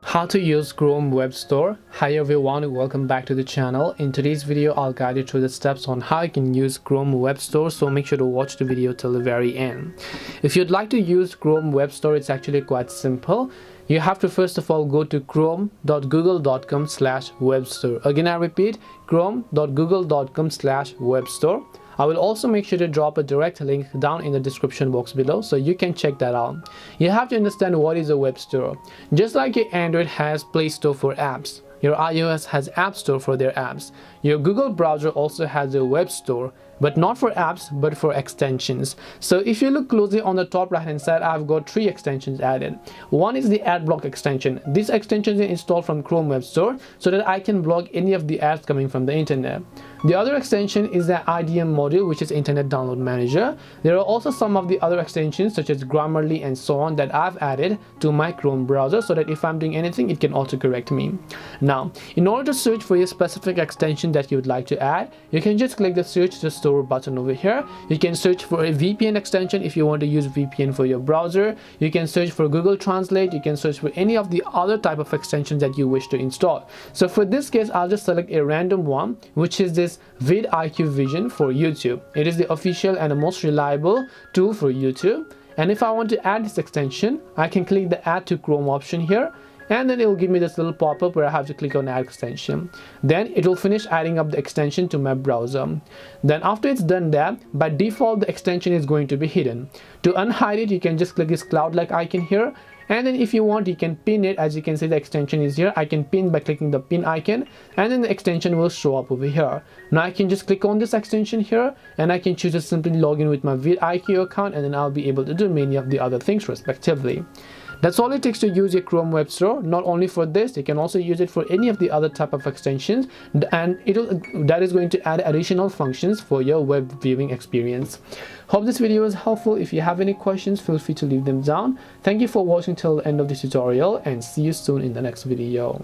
How to use Chrome Web Store. Hi everyone, welcome back to the channel. In today's video I'll guide you through the steps on how you can use Chrome Web Store, so make sure to watch the video till the very end. If you'd like to use Chrome Web Store, it's actually quite simple. You have to first of all go to chrome.google.com/webstore. Again I repeat, chrome.google.com/webstore. I will also make sure to drop a direct link down in the description box below so you can check that out. You have to understand what is a web store. Just like your Android has Play Store for apps, your iOS has App Store for their apps. Your Google browser also has a web store, but not for apps but for extensions. So if you look closely on the top right hand side, I've got 3 extensions added. One is the AdBlock extension. This extension is installed from Chrome Web Store so that I can block any of the ads coming from the internet. The other extension is the IDM module, which is Internet Download Manager. There are also some of the other extensions such as Grammarly and so on that I've added to my Chrome browser so that if I'm doing anything, it can autocorrect me. Now, in order to search for your specific extension that you would like to add, you can just click the search the store button over here. You can search for a VPN extension if you want to use VPN for your browser. You can search for Google Translate. You can search for any of the other type of extensions that you wish to install. So for this case, I'll just select a random one, which is this vidIQ Vision for YouTube. It is the official and the most reliable tool for YouTube. And if I want to add this extension, I can click the add to Chrome option here, and then it will give me this little pop-up where I have to click on add extension. Then it will finish adding up the extension to my browser. Then after it's done that, by default the extension is going to be hidden. To unhide it, you can just click this cloud-like icon here, and then if you want, you can pin it. As you can see, the extension is here. I can pin by clicking the pin icon, and then the extension will show up over here. Now I can just click on this extension here, and I can choose to simply log in with my vidIQ account, and then I'll be able to do many of the other things respectively. That's all it takes to use your Chrome Web Store. Not only for this, you can also use it for any of the other type of extensions, and that is going to add additional functions for your web viewing experience. Hope this video was helpful. If you have any questions, feel free to leave them down. Thank you for watching till the end of this tutorial, and see you soon in the next video.